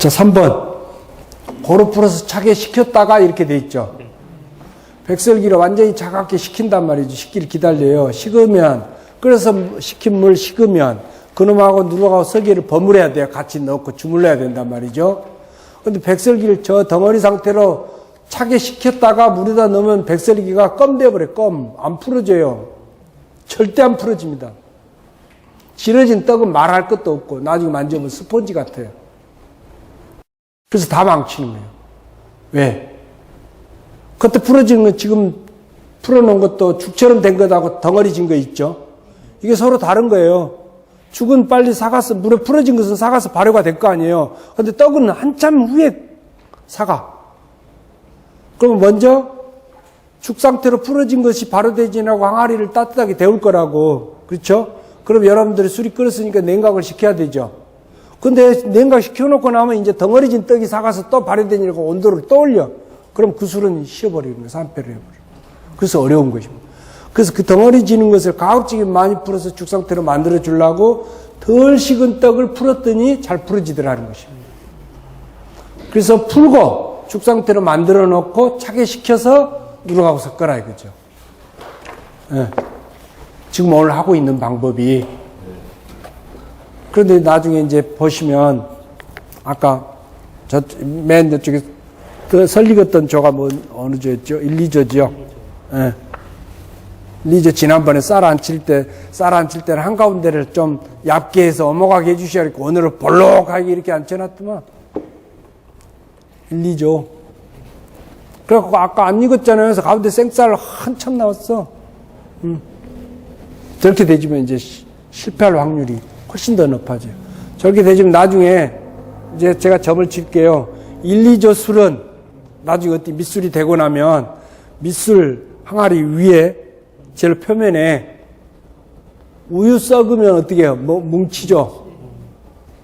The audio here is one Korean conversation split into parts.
자, 3번. 고루 풀어서 차게 식혔다가 이렇게 돼 있죠. 백설기를 완전히 차갑게 식힌단 말이죠. 식기를 기다려요. 식으면, 끓여서 식힌 물 식으면 그놈하고 누룩하고 설기를 버무려야 돼요. 같이 넣고 주물러야 된단 말이죠. 근데 백설기를 저 덩어리 상태로 차게 식혔다가 물에다 넣으면 백설기가 껌 돼버려요. 껌. 안 풀어져요. 절대 안 풀어집니다. 질어진 떡은 말할 것도 없고 나중에 만져보면 스펀지 같아요. 그래서 다 망치는 거예요. 왜? 그때 풀어지는 건 지금 풀어놓은 것도 죽처럼 된 것하고 덩어리진 거 있죠. 이게 서로 다른 거예요. 죽은 빨리 삭아서 물에 풀어진 것은 삭아서 발효가 될 거 아니에요. 근데 떡은 한참 후에 삭아. 그럼 먼저 죽 상태로 풀어진 것이 발효되지나고 항아리를 따뜻하게 데울 거라고. 그렇죠? 그럼 여러분들이 술이 끓었으니까 냉각을 시켜야 되죠. 근데 냉각 시켜놓고 나면 이제 덩어리진 떡이 삭아서 또 발효되니까 온도를 또 올려. 그럼 그 술은 식어버리는 거예요. 산패를 해버려요. 그래서 어려운 것입니다. 그래서 그 덩어리 지는 것을 가급적이 많이 풀어서 죽 상태로 만들어 주려고 덜 식은 떡을 풀었더니 잘 풀어지더라는 것입니다. 그래서 풀고 죽 상태로 만들어 놓고 차게 식혀서 누룩하고 섞어라 이거죠. 네. 지금 오늘 하고 있는 방법이. 그런데 나중에 이제 보시면 아까 맨 저쪽에 그 설익었던 조가 뭐 어느 조였죠? 1, 2조죠. 예. 1, 2조 지난번에 쌀 안 칠 때는 한가운데를 좀 얇게 해서 오목하게 해주셔야 했고 오늘은 볼록하게 이렇게 앉혀놨더만 1, 2조. 그래갖고 아까 안 익었잖아요. 그래서 가운데 생쌀 한참 나왔어. 저렇게 되지면 이제 실패할 확률이 훨씬 더 높아져요. 저렇게 되지면 나중에 이제 제가 점을 칠게요. 1, 2조 술은 나중에 어떻게 밑술이 되고 나면 밑술 항아리 위에 제일 표면에 우유 썩으면 어떻게 해요? 뭐 뭉치죠?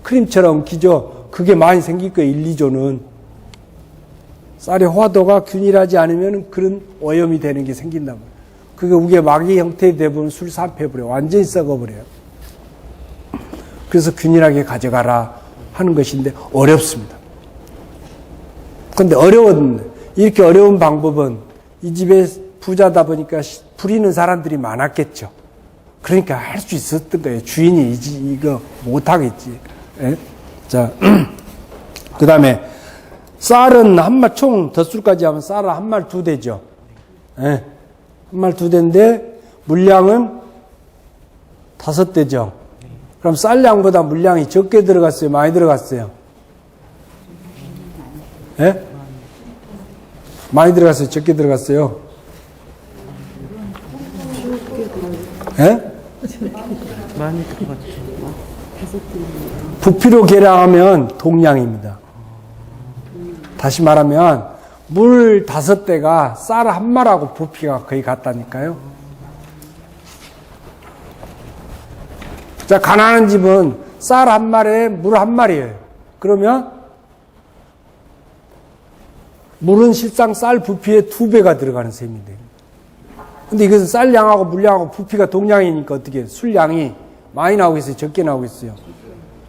크림처럼 엉키죠? 그게 많이 생길 거예요. 1, 2조는. 쌀의 호화도가 균일하지 않으면 그런 오염이 되는 게 생긴단 말이에요. 그게 우게 막이 형태에 되면 술 산패버려요. 완전히 썩어버려요. 그래서 균일하게 가져가라 하는 것인데 어렵습니다. 근데 이렇게 어려운 방법은 이 집에 부자다 보니까 부리는 사람들이 많았겠죠. 그러니까 할 수 있었던 거예요. 주인이 이거 못하겠지. 예? 자, 그 다음에 쌀은 한 말 총 덧술까지 하면 쌀은 한 말 2대죠. 예? 한 말 2대인데 물량은 5대죠. 그럼 쌀량보다 물량이 적게 들어갔어요? 많이 들어갔어요? 예? 많이 들어갔어요? 적게 들어갔어요? 예? 많이 들어갔죠. 부피로 계량하면 동량입니다. 다시 말하면 물 5대가 쌀 1말하고 부피가 거의 같다니까요. 자, 가난한 집은 쌀 1말에 물 1말이에요. 그러면 물은 실상 쌀 부피의 2배가 들어가는 셈이 돼요. 근데 이것은 쌀량하고 물량하고 부피가 동량이니까 어떻게 해요? 술량이 많이 나오겠어요? 적게 나오겠어요?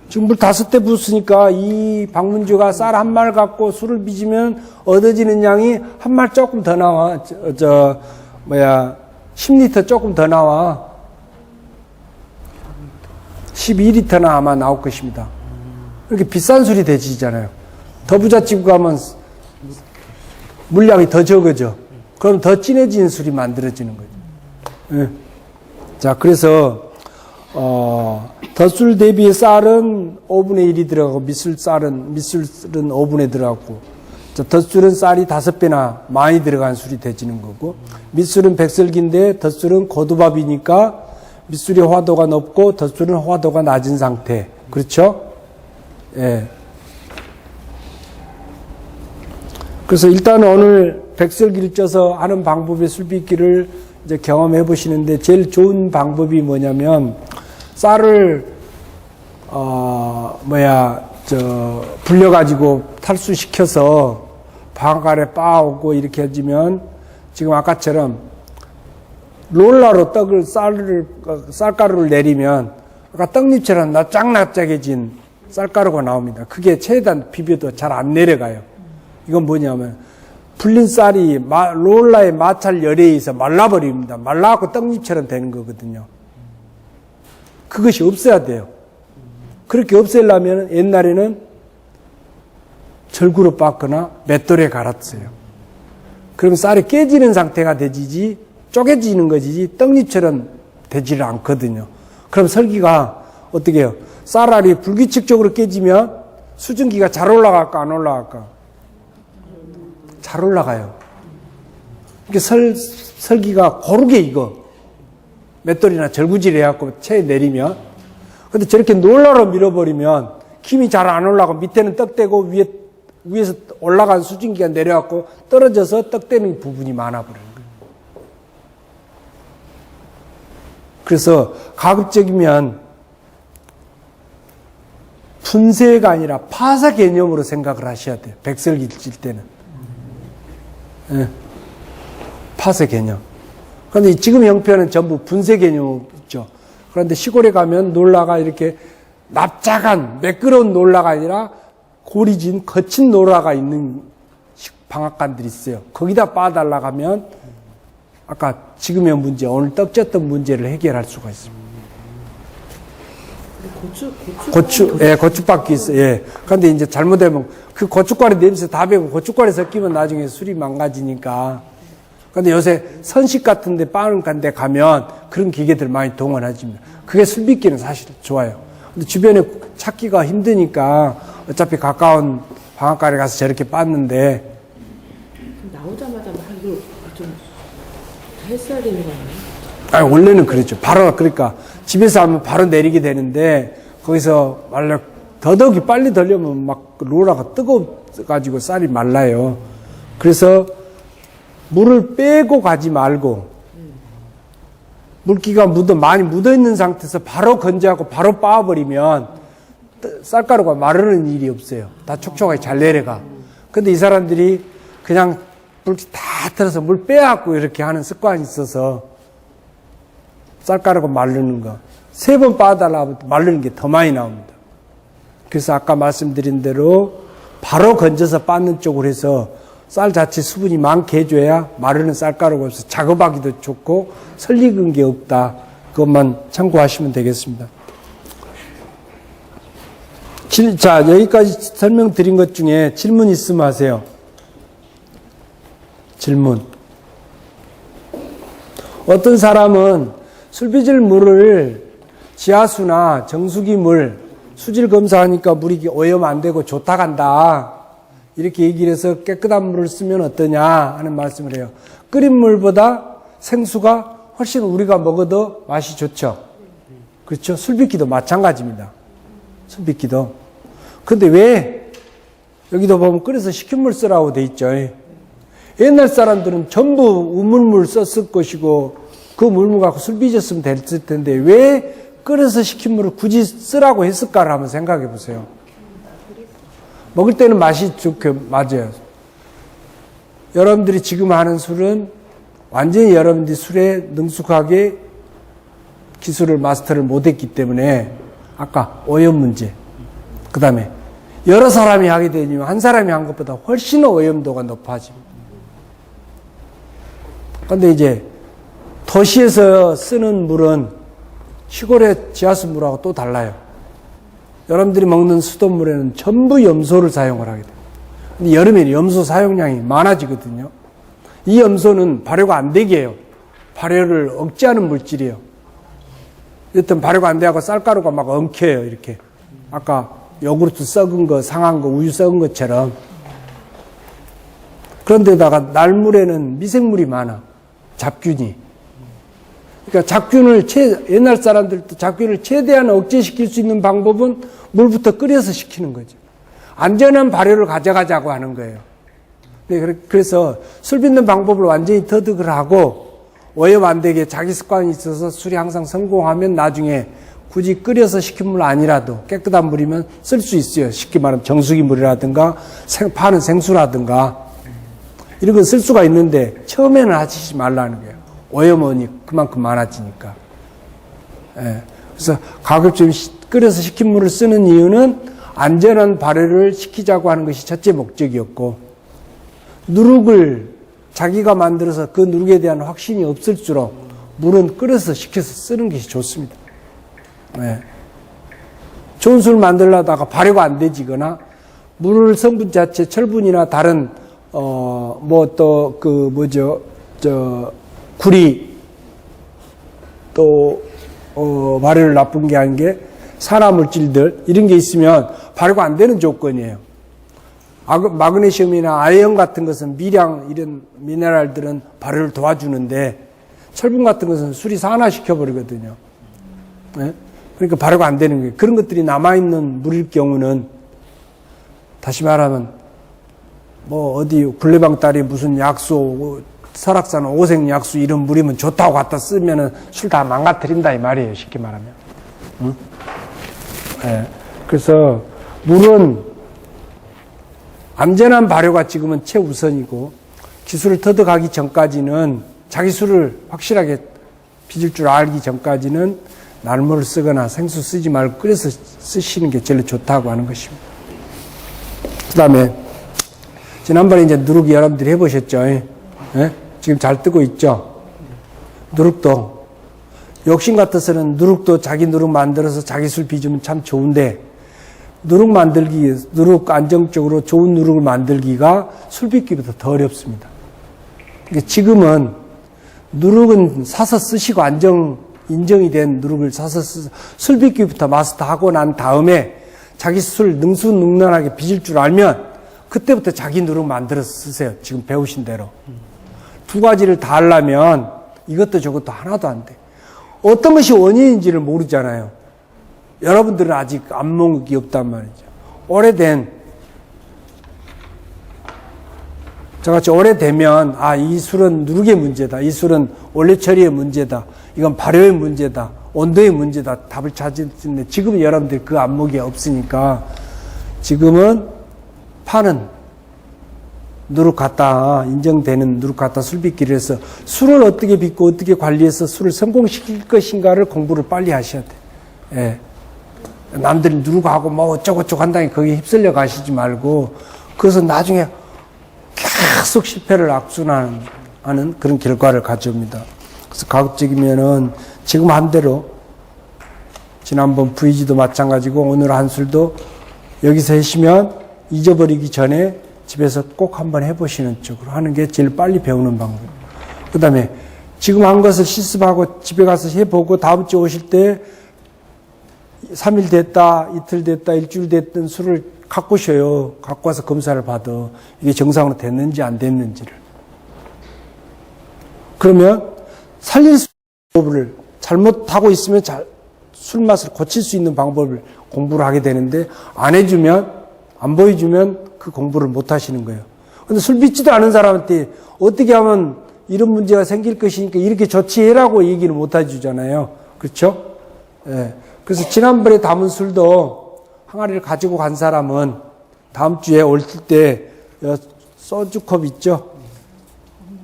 지금 물 5대 부었으니까 이 방문주가 쌀 1말 갖고 술을 빚으면 얻어지는 양이 1말 조금 더 나와. 10리터 조금 더 나와. 12리터나 아마 나올 것입니다. 이렇게 비싼 술이 되지잖아요. 더 부잣집 가면 물량이 더 적어져. 그럼 더 진해진 술이 만들어지는 거죠. 예. 자, 그래서 덧술 대비 쌀은 5분의 1이 들어가고 밑술은 5분의 들어가고, 자, 덧술은 쌀이 5배나 많이 들어간 술이 되지는 거고, 밑술은 백설기인데 덧술은 고두밥이니까 밑술의 호화도가 높고 덧술은 호화도가 낮은 상태. 그렇죠? 예. 그래서 일단 오늘 백설기를 쪄서 하는 방법의 술 빚기를 이제 경험해 보시는데 제일 좋은 방법이 뭐냐면 쌀을 불려가지고 탈수시켜서 방갈에 빻고 이렇게 해주면 지금 아까처럼 롤러로 쌀가루를 내리면 아까 떡잎처럼 납작납작해진 쌀가루가 나옵니다. 그게 최대한 비벼도 잘 안 내려가요. 이건 뭐냐면 불린 쌀이 롤라의 마찰 열에 의해서 말라버립니다. 말라갖고 떡잎처럼 되는 거거든요. 그것이 없어야 돼요. 그렇게 없애려면 옛날에는 절구로 빻거나 맷돌에 갈았어요. 그럼 쌀이 깨지는 상태가 되지 쪼개지는 것이지 떡잎처럼 되지를 않거든요. 그럼 설기가 어떻게 해요? 쌀알이 불규칙적으로 깨지면 수증기가 잘 올라갈까 안 올라갈까? 잘 올라가요. 이렇게 설기가 고르게 익어. 맷돌이나 절구질 해갖고 체에 내리면. 근데 저렇게 놀라로 밀어버리면 김이 잘 안 올라가고 밑에는 떡되고 위에서 올라간 수증기가 내려갖고 떨어져서 떡되는 부분이 많아버리는 거예요. 그래서 가급적이면 분쇄가 아니라 파쇄 개념으로 생각을 하셔야 돼요. 백설기를 찔 때는. 네. 파쇄 개념. 그런데 지금 형편은 전부 분쇄 개념이죠. 그런데 시골에 가면 놀라가 이렇게 납작한 매끄러운 놀라가 아니라 고리진 거친 놀라가 있는 방앗간들이 있어요. 거기다 빻아달라고 하면 아까 지금의 문제, 오늘 떡졌던 문제를 해결할 수가 있습니다. 고춧밥기 있어요. 예. 그런데 이제 잘못하면 그 고춧가루 냄새 다 배고 고춧가루 섞이면 나중에 술이 망가지니까. 그런데 요새 선식 같은데 빠는 데 가면 그런 기계들 많이 동원하십니다. 그게 술 빚기는 사실 좋아요. 근데 주변에 찾기가 힘드니까 어차피 가까운 방앗간에 가서 저렇게 빻는데 나오자마자 막 이거 좀 했어야 되는 거 아니에요? 아니, 원래는 그랬죠. 바로, 그러니까, 집에서 하면 바로 내리게 되는데, 거기서 말려, 더더욱이 빨리 덜려면 막, 로라가 뜨거워가지고 쌀이 말라요. 그래서, 물을 빼고 가지 말고, 물기가 많이 묻어있는 상태에서 바로 건져하고 바로 빻아버리면, 쌀가루가 마르는 일이 없어요. 다 촉촉하게 잘 내려가. 근데 이 사람들이 그냥 물기 다 틀어서 물 빼갖고 이렇게 하는 습관이 있어서, 쌀가루가 마르는 거. 3번 빻아달라고 마르는 게 더 많이 나옵니다. 그래서 아까 말씀드린 대로 바로 건져서 빻는 쪽으로 해서 쌀 자체 수분이 많게 해줘야 마르는 쌀가루가 없어서 작업하기도 좋고 설익은 게 없다. 그것만 참고하시면 되겠습니다. 자, 여기까지 설명드린 것 중에 질문 있으면 하세요. 질문. 어떤 사람은 술 빚을 물을 지하수나 정수기 물, 수질 검사하니까 물이 오염 안 되고 좋다 간다. 이렇게 얘기를 해서 깨끗한 물을 쓰면 어떠냐 하는 말씀을 해요. 끓인 물보다 생수가 훨씬 우리가 먹어도 맛이 좋죠. 그렇죠? 술 빚기도 마찬가지입니다. 술 빚기도. 근데 왜 여기도 보면 끓여서 식힌 물 쓰라고 돼 있죠. 옛날 사람들은 전부 우물물 썼을 것이고 그 물물 갖고 술 빚었으면 됐을 텐데 왜 끓여서 식힌 물을 굳이 쓰라고 했을까를 한번 생각해 보세요. 먹을 때는 맛이 좋게 맞아요. 여러분들이 지금 하는 술은 완전히 여러분들이 술에 능숙하게 기술을 마스터를 못했기 때문에 아까 오염 문제, 그 다음에 여러 사람이 하게 되면 한 사람이 한 것보다 훨씬 오염도가 높아집니다. 그런데 이제 도시에서 쓰는 물은 시골의 지하수 물하고 또 달라요. 여러분들이 먹는 수돗물에는 전부 염소를 사용을 하게 돼요. 근데 여름에 염소 사용량이 많아지거든요. 이 염소는 발효가 안 되게 해요. 발효를 억제하는 물질이에요. 여튼 발효가 안 돼갖고 쌀가루가 막 엉켜요, 이렇게. 아까 요구르트 썩은 거, 상한 거, 우유 썩은 것처럼. 그런데다가 날물에는 미생물이 많아. 잡균이. 그러니까 잡균을 옛날 사람들도 잡균을 최대한 억제시킬 수 있는 방법은 물부터 끓여서 식히는 거죠. 안전한 발효를 가져가자고 하는 거예요. 네, 그래서 술 빚는 방법을 완전히 터득을 하고 오염 안 되게 자기 습관이 있어서 술이 항상 성공하면 나중에 굳이 끓여서 식힌 물 아니라도 깨끗한 물이면 쓸 수 있어요. 쉽게 말하면 정수기 물이라든가 파는 생수라든가 이런 건 쓸 수가 있는데 처음에는 하시지 말라는 거예요. 오염원이 그만큼 많아지니까. 예. 그래서 가급적 끓여서 식힌 물을 쓰는 이유는 안전한 발효를 시키자고 하는 것이 첫째 목적이었고, 누룩을 자기가 만들어서 그 누룩에 대한 확신이 없을수록 물은 끓여서 식혀서 쓰는 것이 좋습니다. 네. 좋은 술 만들려다가 발효가 안 되지거나 물 성분 자체 철분이나 다른 구리 또 발효를 나쁜 게 아닌 게 산화물질들 이런 게 있으면 발효가 안 되는 조건이에요. 마그네슘이나 아연 같은 것은 미량 이런 미네랄들은 발효를 도와주는데 철분 같은 것은 술이 산화시켜 버리거든요. 네? 그러니까 발효가 안 되는 거예요. 그런 것들이 남아있는 물일 경우는 다시 말하면 어디 굴레방딸이 무슨 약수 설악산 오색 약수 이런 물이면 좋다고 갖다 쓰면은 술 다 망가뜨린다 이 말이에요. 쉽게 말하면. 응? 네. 그래서 물은 안전한 발효가 지금은 최우선이고 기술을 터득하기 전까지는 자기 술을 확실하게 빚을 줄 알기 전까지는 날물을 쓰거나 생수 쓰지 말고 끓여서 쓰시는 게 제일 좋다고 하는 것입니다. 그 다음에 지난번에 이제 누룩이 여러분들이 해보셨죠? 예? 지금 잘 뜨고 있죠? 누룩도 욕심 같아서는 누룩도 자기 누룩 만들어서 자기 술 빚으면 참 좋은데 누룩 안정적으로 좋은 누룩을 만들기가 술 빚기보다 더 어렵습니다. 그러니까 지금은 누룩은 사서 쓰시고 인정이 된 누룩을 사서 술 빚기부터 마스터하고 난 다음에 자기 술 능수능란하게 빚을 줄 알면 그때부터 자기 누룩 만들어서 쓰세요. 지금 배우신 대로. 두 가지를 다 하려면 이것도 저것도 하나도 안 돼. 어떤 것이 원인인지를 모르잖아요. 여러분들은 아직 안목이 없단 말이죠. 저같이 오래되면 이 술은 누룩의 문제다. 이 술은 원래 처리의 문제다. 이건 발효의 문제다. 온도의 문제다. 답을 찾을 수 있는데 지금은 여러분들이 그 안목이 없으니까 지금은 파는 누룩 갖다 인정되는 누룩 갖다 술 빚기를 해서 술을 어떻게 빚고 어떻게 관리해서 술을 성공시킬 것인가를 공부를 빨리 하셔야 돼. 예. 남들이 누룩하고 어쩌고저쩌고 한다니 거기에 휩쓸려 가시지 말고 그래서 나중에 계속 실패를 악순환하는 그런 결과를 가져옵니다. 그래서 가급적이면은 지금 한 대로 지난번 VG도 마찬가지고 오늘 한 술도 여기서 하시면 잊어버리기 전에 집에서 꼭 한번 해보시는 쪽으로 하는 게 제일 빨리 배우는 방법. 그 다음에 지금 한 것을 실습하고 집에 가서 해보고 다음 주에 오실 때 3일 됐다, 이틀 됐다, 일주일 됐던 술을 갖고 오셔요. 갖고 와서 검사를 받아. 이게 정상으로 됐는지 안 됐는지를. 그러면 살릴 수 있는 방법을 잘못하고 있으면 술 맛을 고칠 수 있는 방법을 공부를 하게 되는데 안 보여주면 그 공부를 못 하시는 거예요. 근데 술 빚지도 않은 사람한테 어떻게 하면 이런 문제가 생길 것이니까 이렇게 조치해라고 얘기를 못 해주잖아요. 그렇죠? 예. 그래서 지난번에 담은 술도 항아리를 가지고 간 사람은 다음 주에 올 때 소주컵 있죠?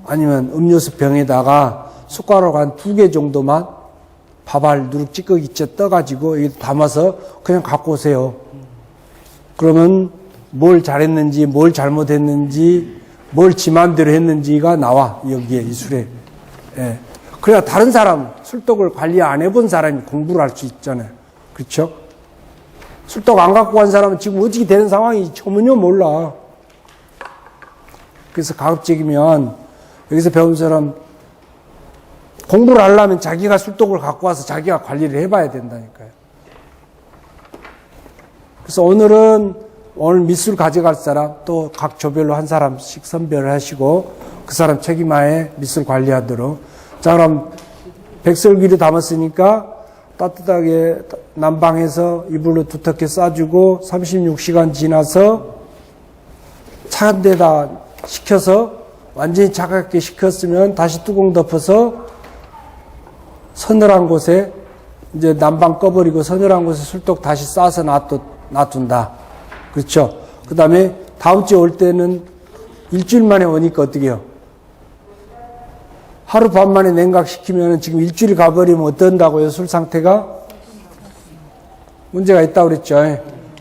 아니면 음료수 병에다가 숟가락 한 2개 정도만 밥알 누룩 찌꺼기째 떠가지고 여기 담아서 그냥 갖고 오세요. 그러면 뭘 잘했는지, 뭘 잘못했는지, 뭘 지 맘대로 했는지가 나와, 여기에, 이 술에. 예. 그래야 다른 사람, 술독을 관리 안 해본 사람이 공부를 할 수 있잖아요. 그렇죠? 술독 안 갖고 간 사람은 지금 어떻게 되는 상황이 전혀 몰라. 그래서 가급적이면 여기서 배운 사람 공부를 하려면 자기가 술독을 갖고 와서 자기가 관리를 해봐야 된다니까요. 그래서 오늘 밑술 가져갈 사람 또 각 조별로 한 사람씩 선별을 하시고 그 사람 책임하에 밑술 관리하도록. 자, 그럼 백설기를 담았으니까 따뜻하게 난방해서 이불로 두텁게 싸주고 36시간 지나서 차가운 데다 식혀서 완전히 차갑게 식혔으면 다시 뚜껑 덮어서 서늘한 곳에 이제 난방 꺼버리고 서늘한 곳에 술독 다시 싸서 놔둔다. 그렇죠? 그 다음에 다음 주에 올 때는 일주일 만에 오니까 어떻게 해요? 하루 반 만에 냉각시키면 지금 일주일 가버리면 어떤다고요? 술 상태가? 문제가 있다고 그랬죠.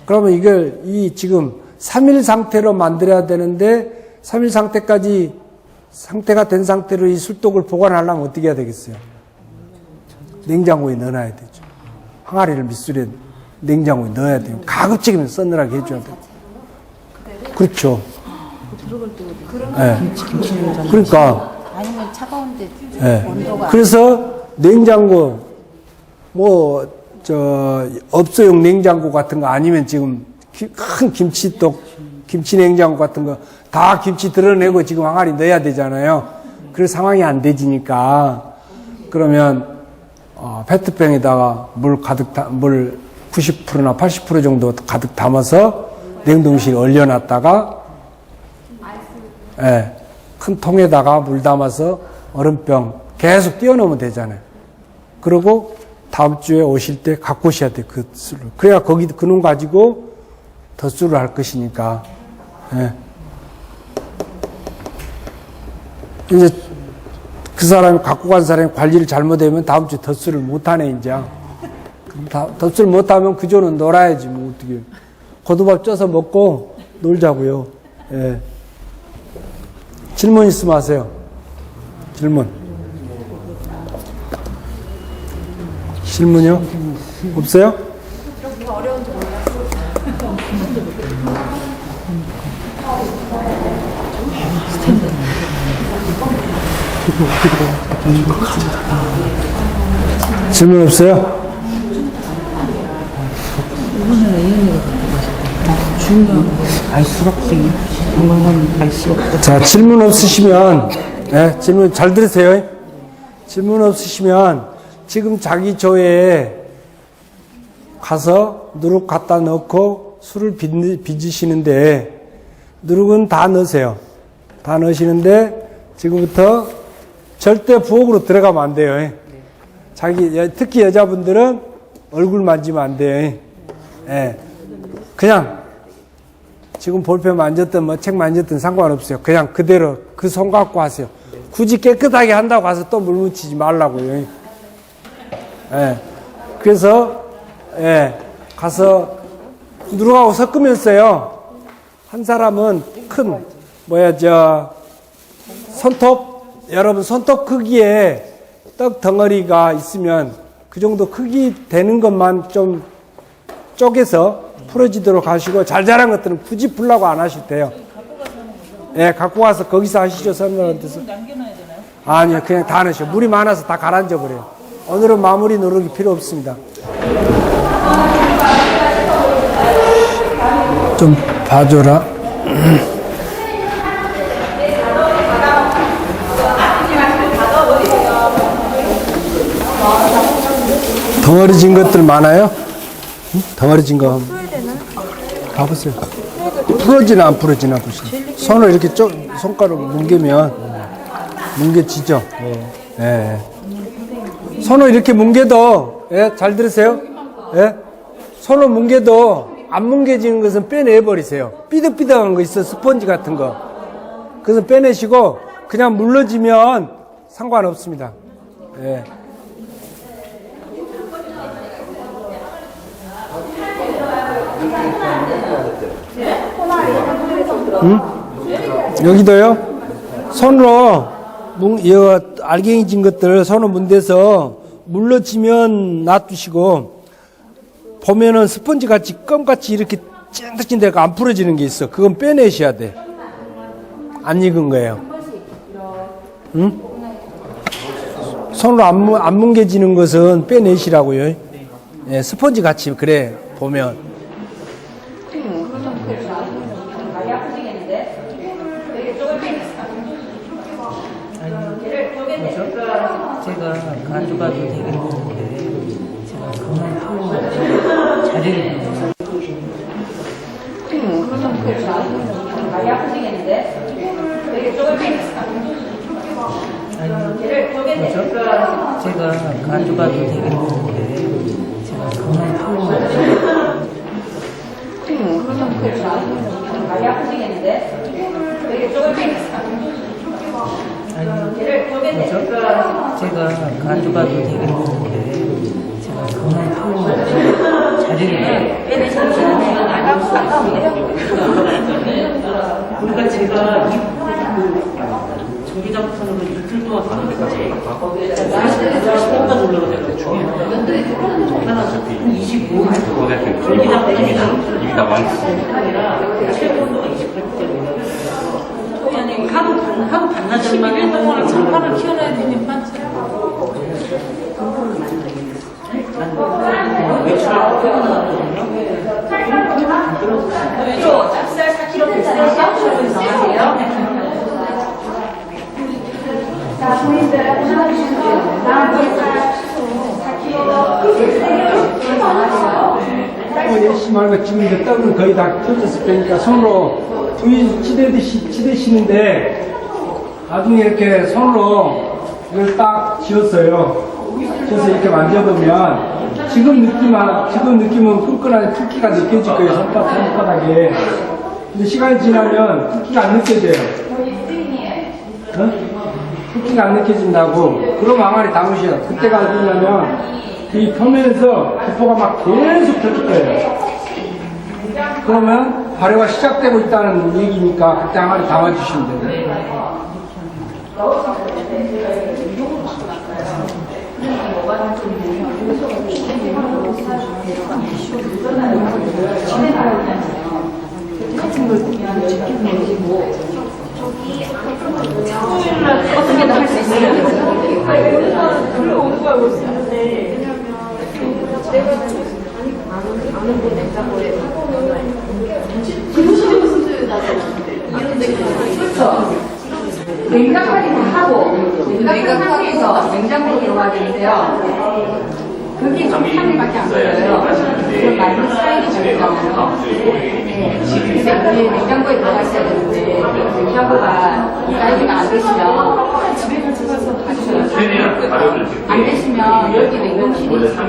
그러면 이걸 지금 3일 상태로 만들어야 되는데 3일 상태까지 상태가 된 상태로 이 술독을 보관하려면 어떻게 해야 되겠어요? 냉장고에 넣어놔야 되죠. 항아리를 밑술에 냉장고에 넣어야 돼요. 가급적이면 서늘하게 해줘야 돼요. 그렇죠. 네. 그러니까 아니면 차가운데 네. 온도가 그래서 냉장고 업소용 냉장고 같은 거 아니면 지금 큰 김치 냉장고 같은 거 다 김치 드러내고 지금 항아리 넣어야 되잖아요. 그럴 상황이 안 되지니까 그러면 페트병에다가 물 90%나 80% 정도 가득 담아서 냉동실에 얼려놨다가 큰 통에다가 물 담아서 얼음병 계속 띄워놓으면 되잖아요. 그리고 다음 주에 오실 때 갖고 오셔야 돼요. 그 술을. 그래야 거기 그놈 가지고 덧술을 할 것이니까. 이제 그 사람이 갖고 간 사람이 관리를 잘못하면 다음 주에 덧술을 못하네 이제. 덧술 못하면 그 조는 놀아야지 뭐 어떻게. 고두밥 쪄서 먹고 놀자고요. 예. 질문 있으면 하세요. 질문요? 없어요? 이렇게 어려운지 몰랐어. 질문 없어요? 자, 질문 없으시면, 질문 잘 들으세요. 질문 없으시면, 지금 자기 조에 가서 누룩 갖다 넣고 술을 빚으시는데, 누룩은 다 넣으세요. 다 넣으시는데, 지금부터 절대 부엌으로 들어가면 안 돼요. 특히 여자분들은 얼굴 만지면 안 돼요. 그냥, 지금 볼펜 만졌든 책 만졌든 상관없어요. 그냥 그대로 그 손 갖고 하세요. 굳이 깨끗하게 한다고 가서 또 물 묻히지 말라고요. 그래서, 가서 누룩하고 섞으면서요. 한 사람은 손톱, 여러분 손톱 크기의 떡 덩어리가 있으면 그 정도 크기 되는 것만 좀 쪼개서 풀어지도록 하시고 잘 자란 것들은 굳이 풀라고 안 하셔도 돼요. 갖고 가서 거기서 하시죠. 선생님한테서. 아니요, 그냥 다 넣으셔. 물이 많아서 다 가라앉아 버려요. 오늘은 마무리 누룩이 필요 없습니다. 좀 봐줘라. 덩어리진 것들 많아요? 덩어리진 거 봐보세요. 풀어지나 안 풀어지나 보시죠. 손을 이렇게 손가락으로 뭉개지죠? 손을 이렇게 뭉개도, 잘 들으세요? 손을 뭉개도 안 뭉개지는 것은 빼내버리세요. 삐득삐득한 거 있어, 스펀지 같은 거. 그래서 빼내시고, 그냥 물러지면 상관없습니다. 여기도요? 손으로 알갱이 진 것들 손으로 문대서 물러지면 놔두시고 보면은 스펀지 같이 껌같이 이렇게 찐득찐득 안 풀어지는 게 있어. 그건 빼내셔야 돼. 안 익은 거예요. 손으로 안 뭉개지는 것은 빼내시라고요. 스펀지 같이 그래 보면. 제가 가져가도 되겠는데 제가 그만 풀고 자리를 많이 아프시겠는데 되게 쫄깃했어. 제가 가져가도 되겠는데 제가 그만 풀고 많이 아프시겠는데 되게 쫄깃했어. 제가 가져가도 되겠는데 제가 그만 풀고 그러니까 제가 전기장판으로 이틀 동안 하는데까지 40번 올라가더라고요. 하나 25분 전기장판 이미 다 완성. 최고도가 28분짜리. 하루 반나절만 11일 동안 장판을 키워놔야 되는 판지. 외출을 키워놨거든요. 찹쌀 4kg 배달하시죠? 정하세요. 자, 본인들 하나주시면 다음 회사 4kg 열심히 하고 지금 이제 떡은 거의 다 펴져서 빼니까 손으로 두인 치대시는데 나중에 이렇게 손으로 이걸 딱 쥐었어요. 쥐어서 이렇게 만져보면 지금 느낌은 끈끈한 굵기가 느껴질 거예요. 손바닥에. 근데 시간이 지나면 굵기가 안 느껴져요. 어? 굵기가 안 느껴진다고. 그럼 항아리 담으셔요. 그때가 어디냐면 이 표면에서 기포가 막 계속 펴질 거예요. 그러면 발효가 시작되고 있다는 얘기니까 그때 항아리 담아주시면 돼요. 같은 걸 지키고 어떻게 더 할 수 있어요? 오는 거야 올 수 있는데 내가 아는 분 냉장고에 기부시리고 쓰는 그렇죠. 냉장고는 하고 냉장고에서 냉장고로 들어가야 되는데요. 그게 좀 3일밖에 안 걸려요. 그럼 많은 스타일이 적잖아요. 근데 그게 냉장고에 들어갔어야 되는데 냉장고가 사이즈가 안 되시면 집에 가져가서 가셔야 안 되시면 여기 냉동실이 있어요.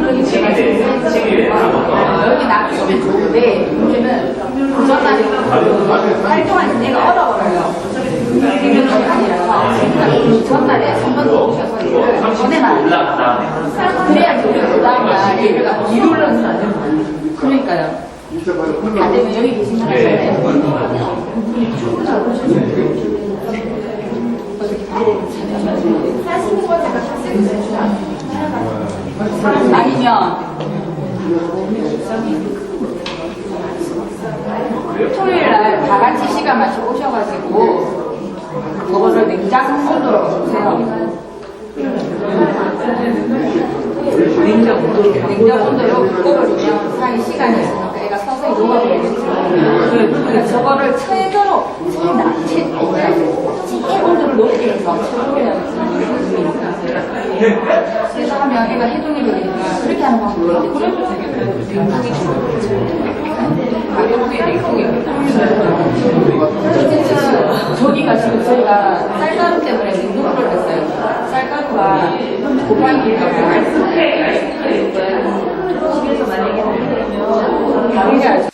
여기 제가 여기 놔두시면 좋은데 문제는 그 전날에 활동할 때가 얼어버려요. 냉동실이 아니라서 그 전날에 한 번 더 오셔서 이걸 전해놔요. 그래야지 우리가 그 다음날 얘가 기울어서 안 되는 거예요. 그러니까요. 안 되면 여기 계신 분한테 아니면 토요일날 다 같이 시간 맞춰 오셔가지고 그거를 냉장 온도로 주세요. 냉장 온도로 끓여주면 사이 시간이 있으니까 애가 서서히 녹아버리겠죠. 그러니까 저거를 최대로 제일 온도를 높게 해서 그래서 하면 애가 해동이 되니까 그렇게 하는 방법이 있는데 가격이 냉동입니다. 어쨌든 저기가 지금 저희가 쌀가루 때문에 냉동을 했어요. 쌀가루가 곱하기가 집에서 만약에 먹으면 당연히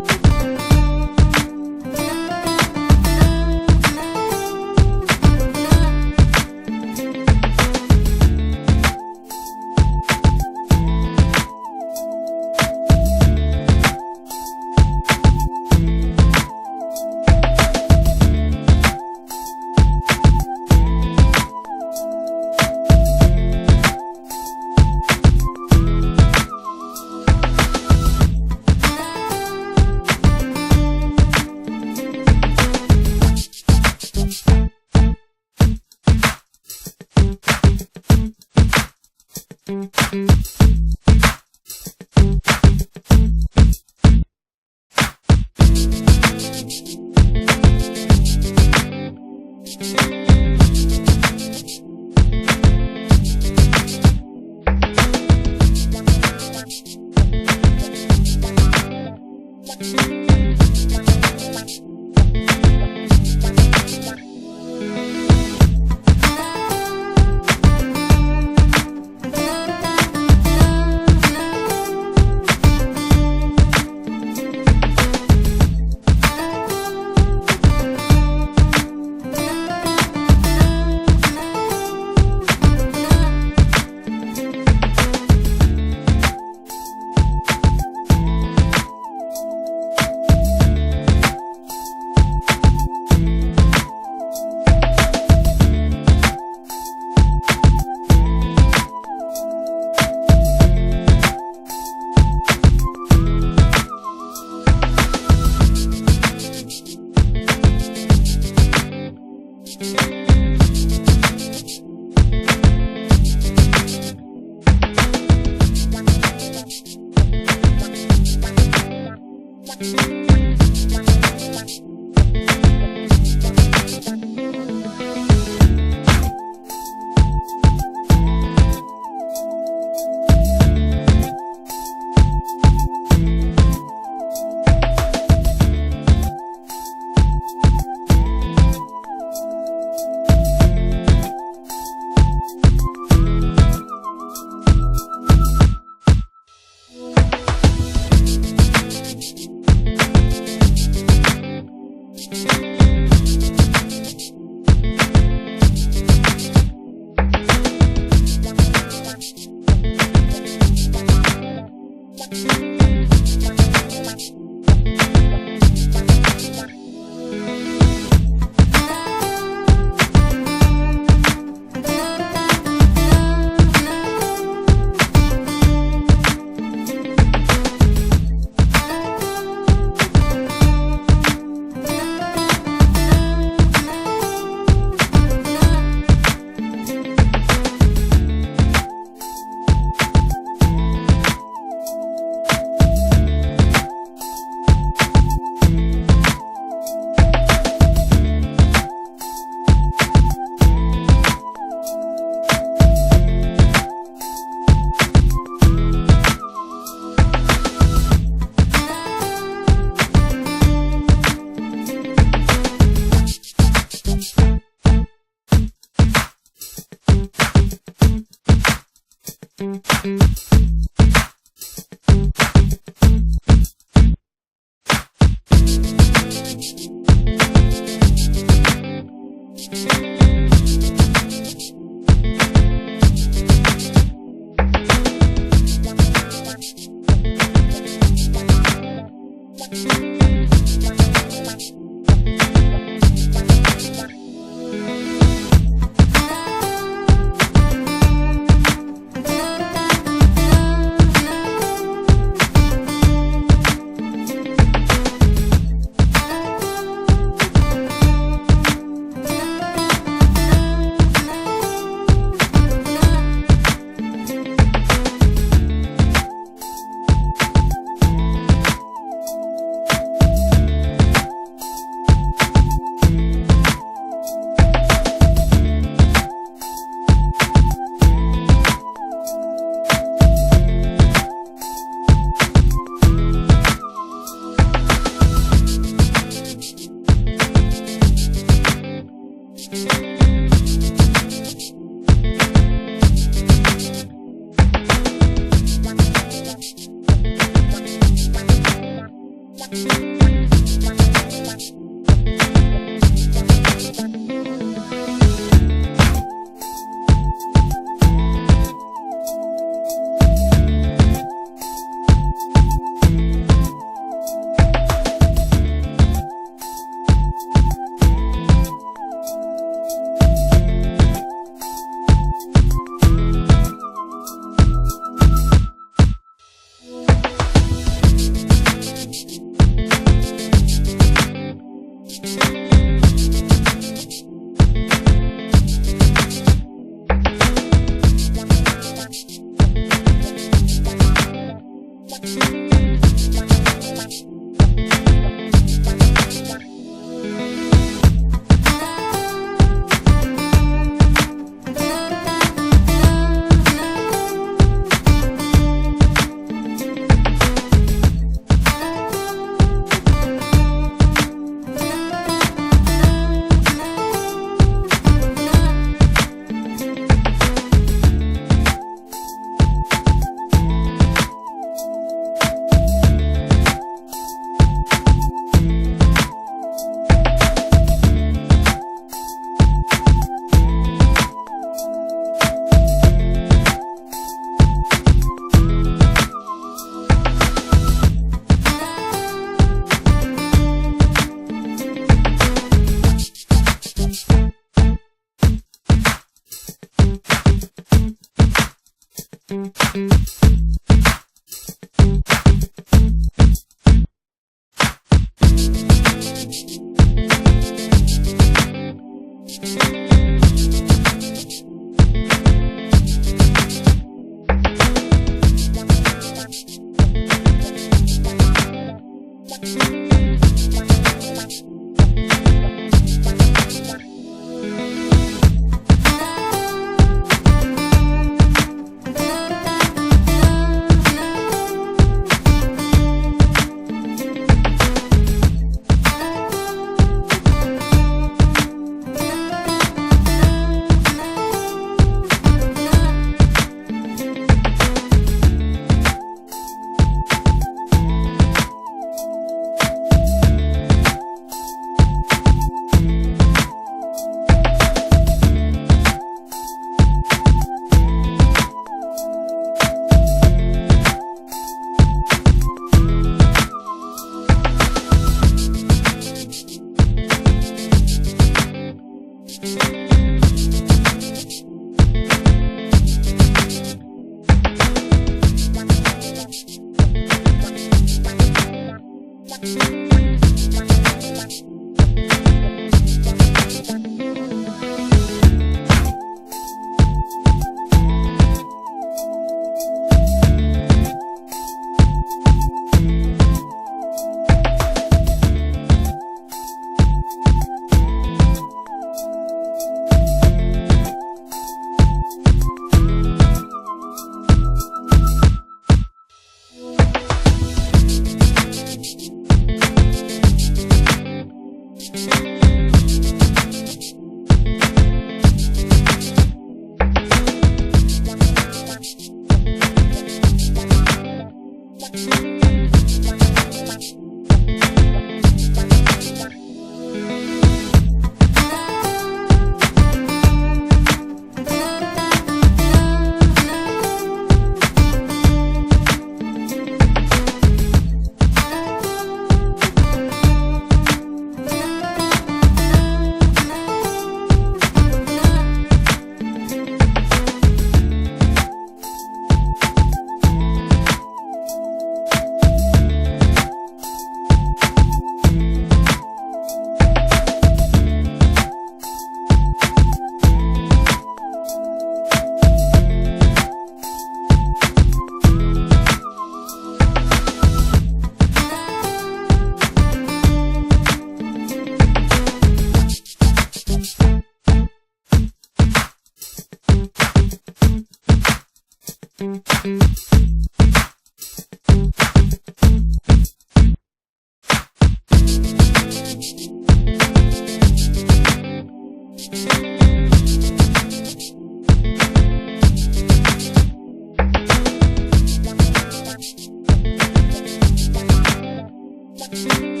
선생님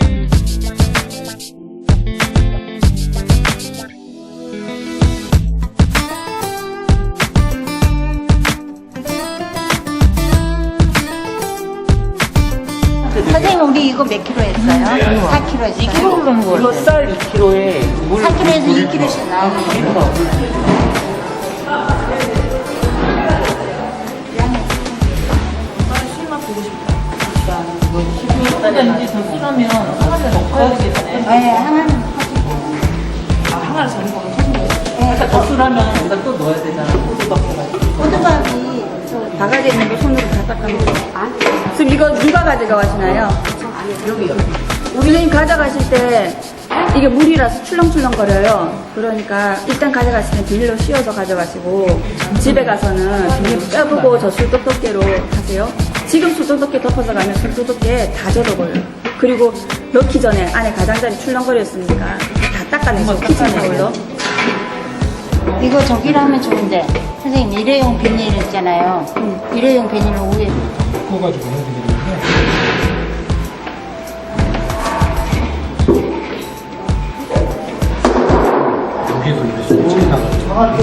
우리 이거 몇 킬로 했어요? 4킬로 했어요. 2kg 넘는 거 이거 쌀 2kg에 물 4킬로에서 2킬로씩 나오고. 일단 이제 접수하면 항아리에 넣어야 되겠네. 네, 항아리. 항아리 전부 그러니까 접수를 하면 여기다 또 넣어야 되잖아. 호두박해가지고. 호두밥이 바가지에 있는 거 손으로 다 닦아내고. 지금 이거 누가 가져가시나요? 여기요. 선생님 가져가실 때 이게 물이라서 출렁출렁거려요. 그러니까 일단 가져가실 때 비닐로 씌워서 가져가시고 집에 가서는 비닐 빼보고 저 술떡떡개로 하세요. 지금 술떡떡개 덮어서 가면 술떡떡개 다 젖어버려요. 그리고 넣기 전에 안에 가장자리 출렁거렸으니까 다 닦아내시고 키친타올로. 이거 저기로 하면 좋은데 선생님 일회용 비닐 있잖아요. 일회용 비닐을 위에 꺼가지고 해드리는데. 여기도 이렇게 솔직히 나가죠. 아니,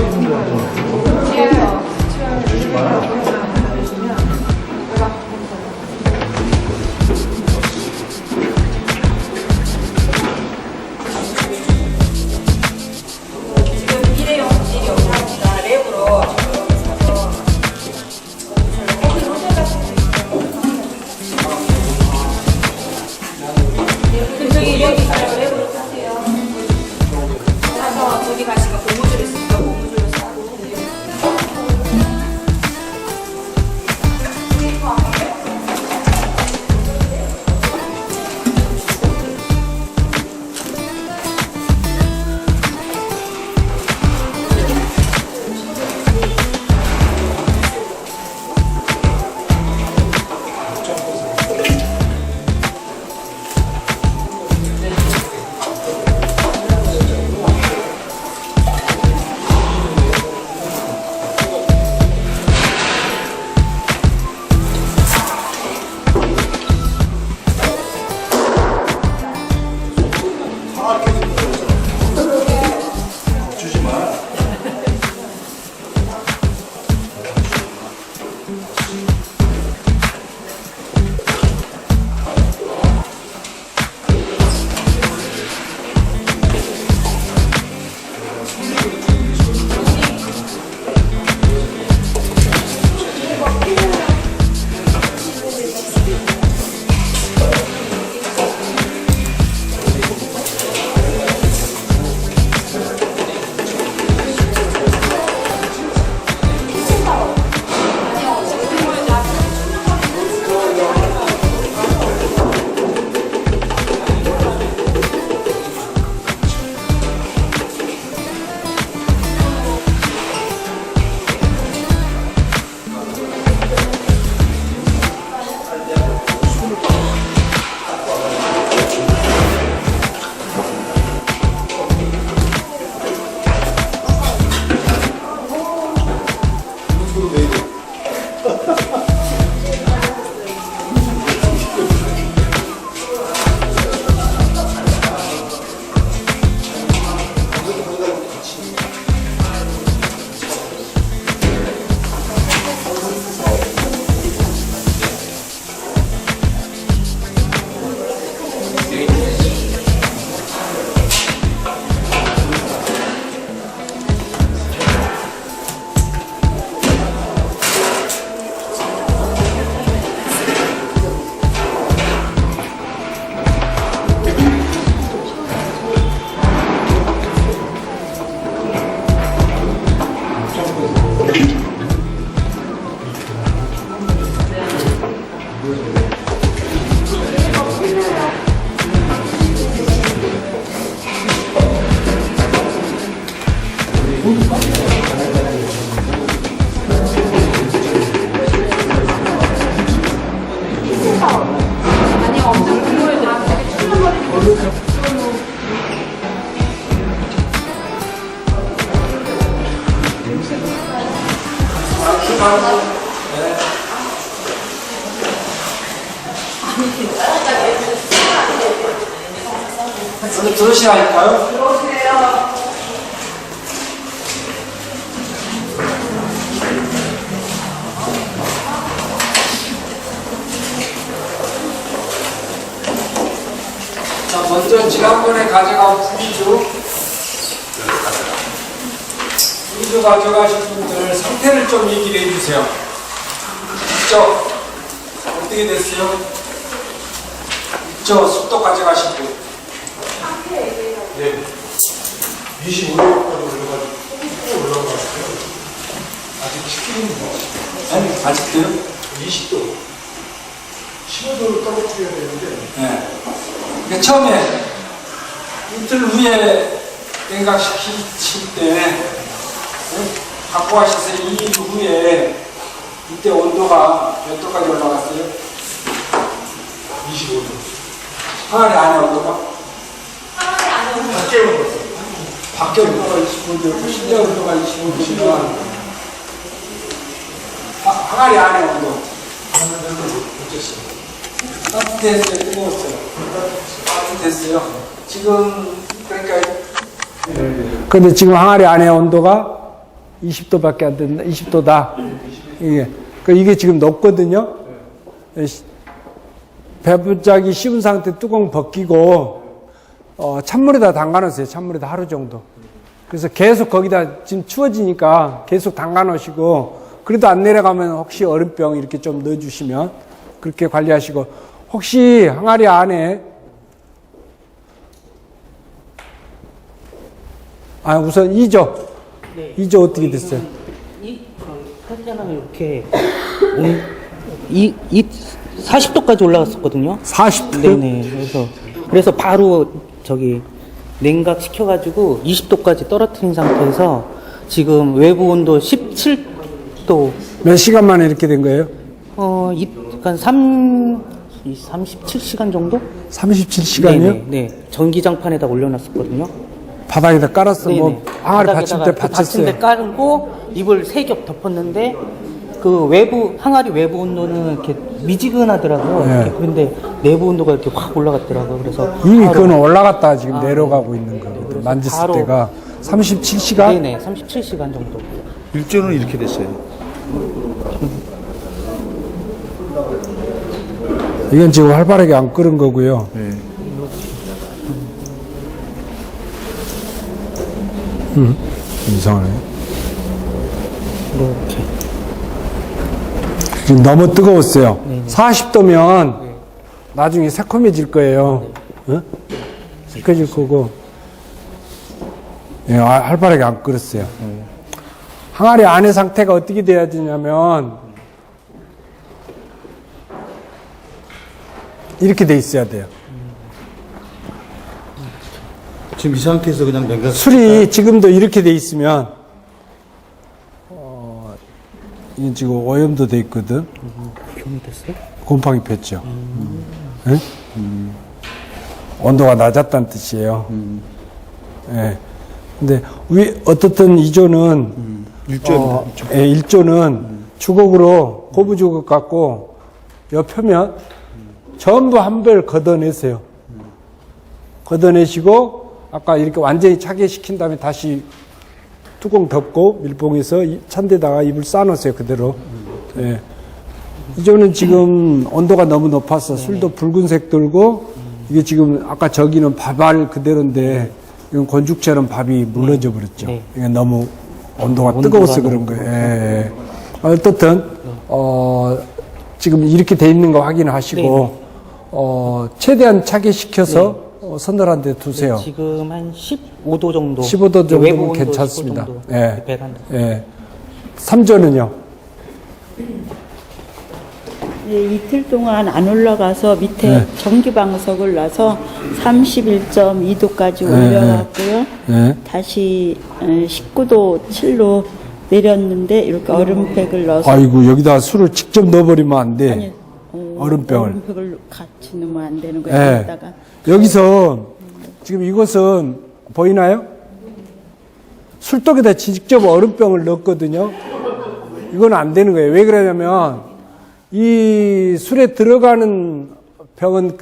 먼저 들으시나 할까요? 자, 먼저 지난번에 가져간 부위주 가져가신 분들 상태를 좀 얘기를 해주세요. 이쪽 어떻게 됐어요? 이쪽 습도 가져가신 분. 네. 25도까지 올라가가지고 아직 식히는 거. 아니, 아직도요? 20도. 15도로 떨어뜨려야 되는데. 네. 그러니까 처음에 이틀 후에 냉각시킬 때 갖고 가셔서 2일 후에 이때 온도가 몇 도까지 올라갔어요? 25도. 항아리 안에 온도가? 밖에 온도. 밖에 온도가 25도, 실내 온도가 25도면 항아리 안에 온도. 따뜻했어요? 뜨거웠어요? 따뜻했어요. 지금 그러니까 근데 지금 항아리 안에 온도가 20도밖에 안 된다. 20도다. 이게 지금 높거든요. 배부작이 씹은 상태 뚜껑 벗기고 찬물에다 담가놓으세요. 찬물에다 하루 정도. 그래서 계속 거기다 지금 추워지니까 계속 담가놓으시고 그래도 안 내려가면 혹시 얼음병 이렇게 좀 넣어주시면 그렇게 관리하시고 혹시 항아리 안에 우선 2조 네. 2조 어떻게 됐어요? 현재는 이렇게 40도까지 올라갔었거든요. 40도? 네네. 그래서 바로 저기 냉각 시켜가지고 20도까지 떨어뜨린 상태에서 지금 외부 온도 17도. 몇 시간 만에 이렇게 된 거예요? 약간 37시간 정도? 37시간이요? 네. 전기장판에다 올려놨었거든요. 바닥에다 깔았어. 네네. 뭐 항아리 받침대 받침대 받쳤어요. 깔고 이불 3겹 덮었는데 그 외부 항아리 외부 온도는 이렇게 미지근하더라고요. 네. 이렇게. 그런데 내부 온도가 이렇게 확 올라갔더라고요. 그래서 이미 바로- 그건 올라갔다 지금 내려가고 있는 거거든. 그래서 만졌을 바로- 때가 37시간? 네네 37시간 정도. 일조는 이렇게 됐어요. 이건 지금 활발하게 안 끓은 거고요. 네. 이상하네. 이렇게. 지금 너무 뜨거웠어요. 40도면 나중에 새콤해질 거예요. 어? 새콤해질 거고. 예, 활발하게 안 끓었어요. 항아리 안의 상태가 어떻게 돼야 되냐면 이렇게 돼 있어야 돼요. 지금 이 상태에서 그냥 냉각. 술이 지금도 이렇게 돼 있으면 이게 지금 오염도 돼 있거든. 병이 됐어요? 곰팡이 폈죠. 예? 온도가 낮았다는 뜻이에요. 예. 근데 어떻든 2조는 1조는 주걱으로 고무 주걱 갖고 요 표면 전부 한벌 걷어내세요. 걷어내시고 아까 이렇게 완전히 차게 시킨 다음에 다시 뚜껑 덮고 밀봉해서 찬 데다가 이불 싸놓으세요. 그대로. 예. 이조는 지금 온도가 너무 높아서 술도 붉은색 돌고 이게 지금 아까 저기는 밥알 그대로인데 이건 건죽처럼 밥이 물러져 버렸죠. 네. 이게 너무 온도가 온도가 뜨거워서 너무 그런 거예요. 예. 어떻든 지금 이렇게 돼 있는 거 확인하시고 최대한 차게 시켜서 서늘한 데 두세요. 네, 지금 한 15도 정도. 15도 정도면 외부 온도 괜찮습니다. 15도 정도. 예. 베란다. 예. 3조는요? 네, 이틀 동안 안 올라가서 밑에 네. 전기방석을 놔서 31.2도까지 네, 올려갔고요. 네. 다시 19도 7로 내렸는데 이렇게 얼음팩을 넣어서 아이고, 여기다 술을 직접 넣어버리면 안 돼. 아니, 얼음병을. 얼음팩을 같이 넣으면 안 되는 거예요. 예. 여기다가 여기서 지금 이것은 보이나요? 술독에다 직접 얼음병을 넣었거든요. 이건 안 되는 거예요. 왜 그러냐면 이 술에 들어가는 병은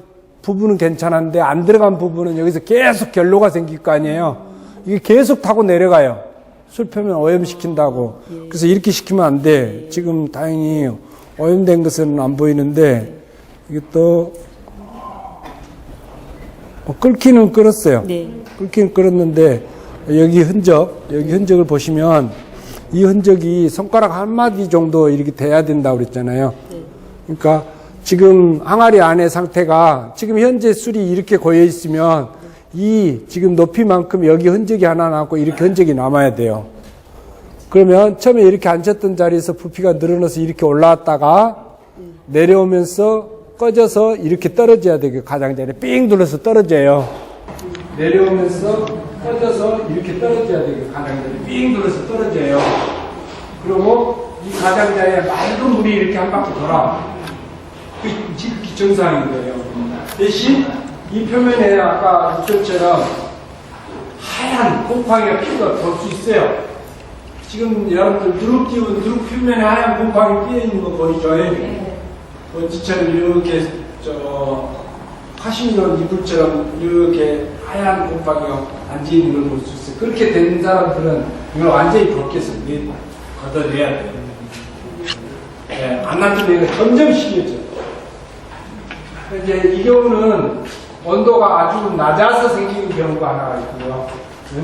부분은 괜찮은데 안 들어간 부분은 여기서 계속 결로가 생길 거 아니에요. 이게 계속 타고 내려가요. 술 표면 오염시킨다고. 그래서 이렇게 시키면 안 돼. 지금 다행히 오염된 것은 안 보이는데 이게 또 끓기는 끓었어요. 네. 끓기는 끓었는데 여기 흔적을 보시면 이 흔적이 손가락 한 마디 정도 이렇게 돼야 된다고 그랬잖아요. 그러니까 지금 항아리 안의 상태가 지금 현재 술이 이렇게 고여 있으면 이 지금 높이만큼 여기 흔적이 하나 남고 이렇게 흔적이 남아야 돼요. 그러면 처음에 이렇게 앉았던 자리에서 부피가 늘어나서 이렇게 올라왔다가 내려오면서 꺼져서 이렇게 떨어져야 되고 가장자리에 삥 둘러서 떨어져요. 내려오면서 꺼져서 이렇게 떨어져야 되고 가장자리에 삥 둘러서 떨어져요. 그리고 이 가장자리에 맑은 물이 이렇게 한 바퀴 돌아. 지극히 정상인 거예요. 대신 이 표면에 아까 이쪽처럼 하얀 곰팡이가 피가 돌 수 있어요. 지금 여러분들 누룩 표면에 하얀 곰팡이 끼어 있는 거 보이죠? 먼지처럼 이렇게 카시미로 이불처럼 이렇게 하얀 곰팡이가 앉아 있는 걸 볼 수 있어요. 그렇게 된 사람들은 이걸 완전히 벗겨서 걷어내야 돼요. 네, 안 놔두면 점점 심해져요. 이제 이 경우는 온도가 아주 낮아서 생기는 경우가 하나가 있고요. 네?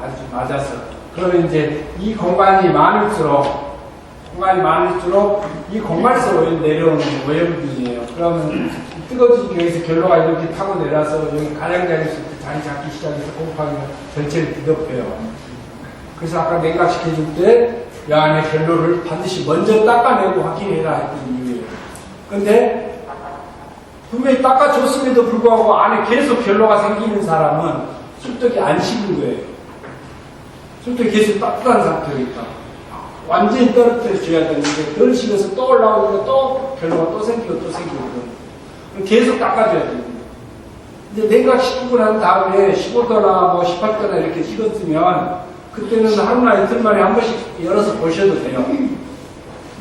아주 낮아서. 그러면 이제 이 공간이 많을수록 이 공간에서 내려오는 오염균이에요. 그러면 뜨거워지기 위해서 결로가 이렇게 타고 내려서 여기 가장자리에서 자리 잡기 시작해서 곰팡이가 전체를 뒤덮여요. 그래서 아까 냉각시켜줄 때 이 안에 결로를 반드시 먼저 닦아내고 확인해라 했던 이유예요. 근데 분명히 닦아줬음에도 불구하고 안에 계속 결로가 생기는 사람은 술떡이 안 식은 거예요. 술떡이 계속 따뜻한 상태니까. 완전히 떨어뜨려줘야 되는데 덜 식어서 또 올라오니까 또 결로가 또 생기고 계속 닦아줘야 됩니다. 이제 냉각시키고 난 다음에 15도나 뭐 18도나 이렇게 식었으면 그때는 하루나 이틀 만에 한 번씩 열어서 보셔도 돼요.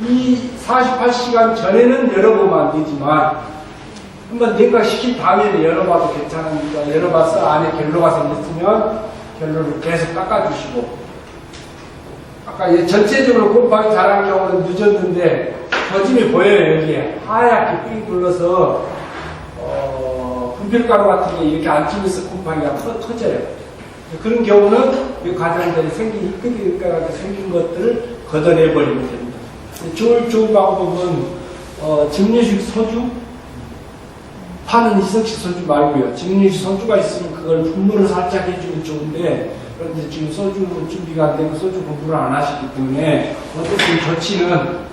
이 48시간 전에는 열어보면 안 되지만 한번 냉각시킨 다음에 열어봐도 괜찮으니까 열어봐서 안에 결로가 생겼으면 결로를 계속 닦아주시고 아까 전체적으로 곰팡이 자란 경우는 늦었는데 거짐이 보여요. 여기에 하얗게 삥 둘러서 분필가루 같은 게 이렇게 안 찌면서 곰팡이가 터져요. 그런 경우는 이 가장자리 희끗희끗하게 생긴 것들을 걷어내버리면 됩니다. 좋은 방법은 증류식 소주 파는 희석식 소주 말고요. 증류식 소주가 있으면 그걸 분무를 살짝 해주면 좋은데 그런데 지금 소주 준비가 안 되고 소주 공부를 안 하시기 때문에 어쨌든 조치는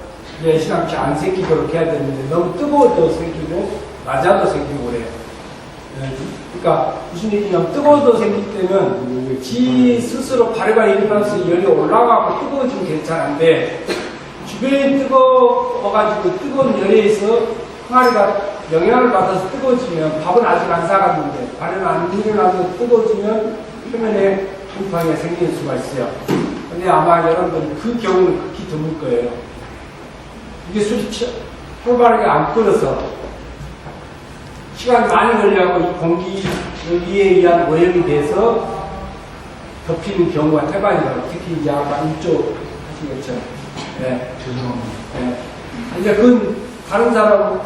예시간치 안 생기도록 해야 되는데 너무 뜨거워도 생기고 낮아도 생기고 그래요. 그러니까 무슨 얘기냐면 뜨거워도 생길 때는 지 스스로 발효가 일어나서 열이 올라가고 뜨거워지면 괜찮은데 주변이 뜨거워가지고 뜨거운 열에 의해서 항아리가 영향을 받아서 뜨거워지면 밥은 아직 안 사갔는데 발효는 안 일어나서 뜨거워지면 표면에 곰팡이가 생길 수가 있어요. 근데 아마 여러분들 그 경우는 극히 드물 거예요. 이게 술이 활발하게 안 끓어서 시간이 많이 걸려고 이 공기 여기에 의한 오염이 돼서 덮이는 경우가 태반이라고 특히 이제 아까 이쪽 하신 것처럼. 네. 네. 이제 그건 다른 사람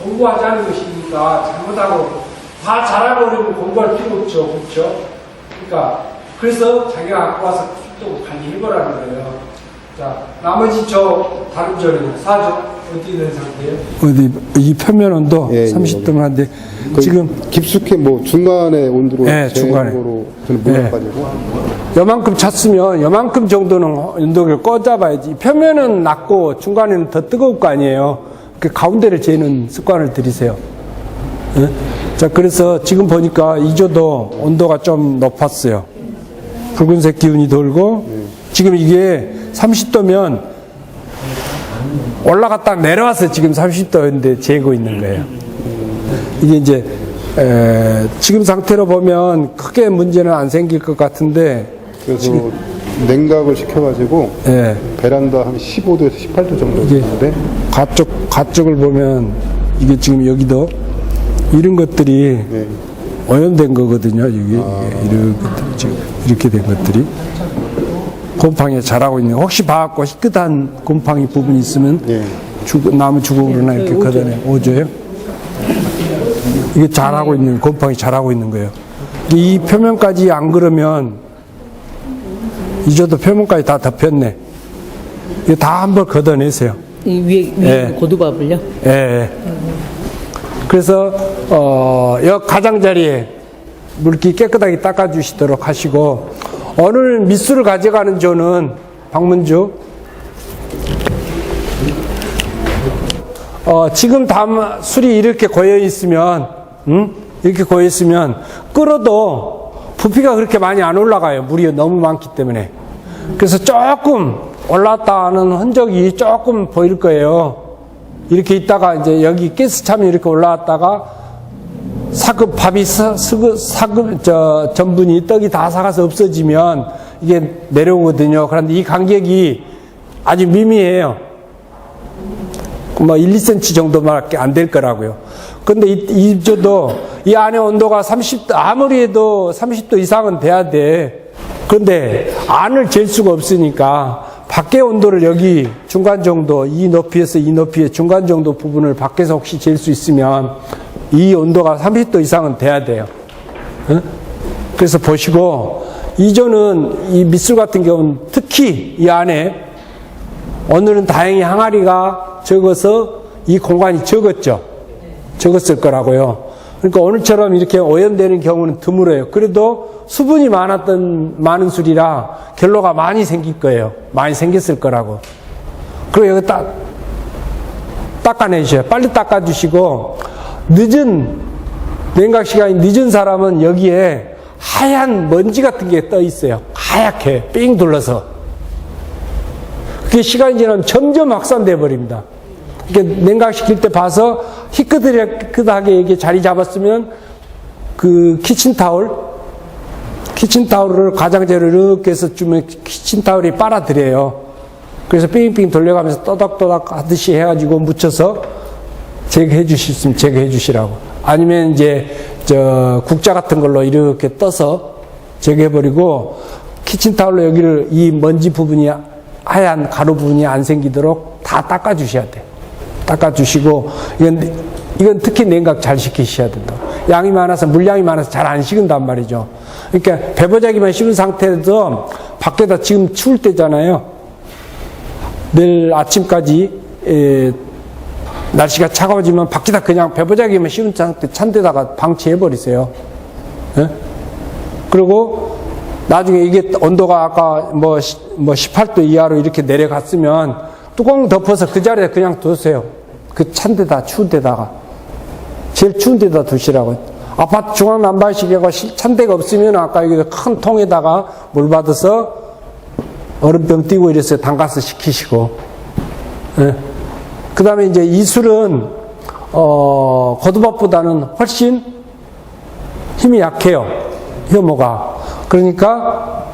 공부하지 않은 것이니까 잘못하고 다 잘해버리면 공부할 필요 없죠. 그렇죠? 그러니까 그래서 자기가 갖고 와서 또 관리해보라는 거예요. 자, 나머지 다른 절은 사죠. 어디 있는 상태예요? 어디 이 표면 온도 30도면 한데 지금 깊숙이 뭐 중간에 온도로 중간에 저는 몰라가지고 요만큼 찼으면 요만큼 정도는 온도를 꺼잡아야지. 표면은 낮고 중간에는 더 뜨거울 거 아니에요. 그 가운데를 재는 습관을 들이세요. 네? 자, 그래서 지금 보니까 이조도 온도가 좀 높았어요. 붉은색 기운이 돌고 지금 이게 30도면 올라갔다 내려와서 지금 30도인데 재고 있는 거예요. 이게 이제 지금 상태로 보면 크게 문제는 안 생길 것 같은데 그래서 냉각을 시켜가지고 베란다 한 15도에서 18도 정도 있는데 가쪽을 보면 이게 지금 여기도 이런 것들이 네. 오염된 거거든요. 이게 이런 것들이 지금 이렇게 된 것들이 곰팡이가 자라고 있는. 혹시 봐갖고 희끗한 곰팡이 부분이 있으면 예. 나무 주걱으로나 이렇게 걷어내 오줘요. 이게 자라고 있는 곰팡이 자라고 있는 거예요. 이 표면까지 안 그러면 이제도 표면까지 다 덮였네. 이거 다 한번 걷어내세요. 이 위에 예. 고두밥을요? 예. 그래서 여 가장자리에 물기 깨끗하게 닦아주시도록 하시고, 오늘 밑술을 가져가는 조는 박문주. 지금 술이 이렇게 고여 있으면, 이렇게 고여 있으면 끓어도 부피가 그렇게 많이 안 올라가요. 물이 너무 많기 때문에. 그래서 조금 올라왔다는 흔적이 조금 보일 거예요. 이렇게 있다가 이제 여기 가스참이 이렇게 올라왔다가 밥이 전분이 떡이 다 삭아서 없어지면 이게 내려오거든요. 그런데 이 간격이 아주 미미해요. 뭐 1, 2cm 정도밖에 안 될 거라고요. 근데 이저도 이 안에 온도가 30도, 아무리 해도 30도 이상은 돼야 돼. 그런데 안을 잴 수가 없으니까 밖의 온도를 여기 중간 정도, 이 높이에서 이 높이의 중간 정도 부분을 밖에서 혹시 잴 수 있으면 이 온도가 30도 이상은 돼야 돼요. 그래서 보시고, 이조는 이 밑술 같은 경우는 특히 이 안에 오늘은 다행히 항아리가 적어서 이 공간이 적었을 거라고요. 그러니까 오늘처럼 이렇게 오염되는 경우는 드물어요. 그래도 수분이 많은 술이라 결로가 많이 생길 거예요. 많이 생겼을 거라고. 그리고 여기 닦아내주셔요. 빨리 닦아주시고, 냉각 시간이 늦은 사람은 여기에 하얀 먼지 같은 게 떠 있어요. 하얗게 삥 둘러서. 그게 시간이 지나면 점점 확산돼 버립니다. 이렇게 냉각시킬 때 봐서 희끗하게 이렇게 자리 잡았으면 그 키친타올을 가장자리로 이렇게 해서 주면 키친타올이 빨아들여요. 그래서 삥삥 돌려가면서 또닥또닥 하듯이 해가지고 묻혀서 제거해 주실 수 있으면 제거해 주시라고. 아니면 이제 국자 같은 걸로 이렇게 떠서 제거해 버리고, 키친타올로 여기를 이 먼지 부분이 하얀 가루 부분이 안 생기도록 다 닦아 주셔야 돼. 닦아 주시고, 이건 특히 냉각 잘 시키셔야 된다. 양이 많아서, 물량이 많아서 잘 안 식은단 말이죠. 그러니까 배보자기만 씹은 상태에서 밖에다 지금 추울 때잖아요. 내일 아침까지 날씨가 차가워지면 밖에다 그냥 배보자기만 씹은 상태 찬 데다가 방치해 버리세요. 예? 그리고 나중에 이게 온도가 아까 뭐 18도 이하로 이렇게 내려갔으면 뚜껑 덮어서 그 자리에 그냥 두세요. 그 찬 데다, 추운 데다가. 제일 추운 데다 두시라고. 아파트 중앙 난방식이고 찬 데가 없으면 아까 여기 큰 통에다가 물 받아서 얼음병 띄고 이래서 담가서 식히시고. 예. 그 다음에 이제 이 술은, 고두밥보다는 훨씬 힘이 약해요. 효모가. 그러니까